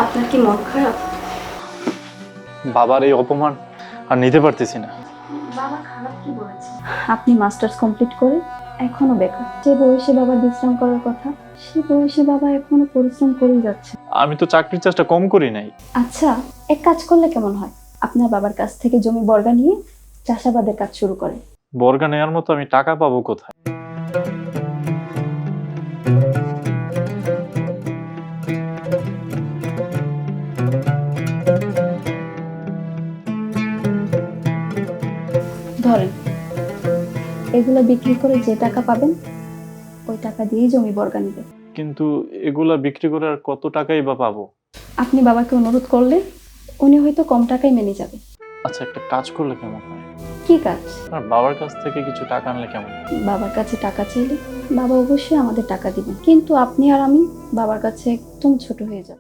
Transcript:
আপনার কি মন খারাপ? বাবার এই অপমান আর নিতে পারতেছি না। বাবা খারাপ কি বলেছে? আপনি মাস্টার্স কমপ্লিট করে এখনো বেকার। যে বয়সে বাবার বিশ্রাম করার কথা, সে বয়সে বাবা এখনো পরিশ্রম করেই যাচ্ছে। আমি তো চাকরির চেষ্টা কম করি নাই। আচ্ছা, এক কাজ করলে কেমন হয়? আপনার বাবার কাছ থেকে জমি বর্গা নিয়ে চাষাবাদের কাজ শুরু করে। বর্গা নেওয়ার মতো আমি টাকা পাবো কোথায়? ধরেন, এগুলো বিক্রি করে যে টাকা পাবেন ওই টাকা দিয়েই জমি বর্গা নেবে। কিন্তু এগুলা বিক্রি করে আর কত টাকাই বা পাবো? আপনি বাবাকে অনুরোধ করলে উনি হয়তো কম টাকায় মেনে যাবে। আচ্ছা, একটা কাজ করলে কেমন হয়? কি কাজ? আর বাবার কাছ থেকে কিছু টাকা আনলে কেমন হয়? বাবার কাছে টাকা চাইলে বাবা অবশ্যই আমাদের টাকা দিবেন, কিন্তু আপনি আর আমি বাবার কাছে একদম ছোট হয়ে যাব।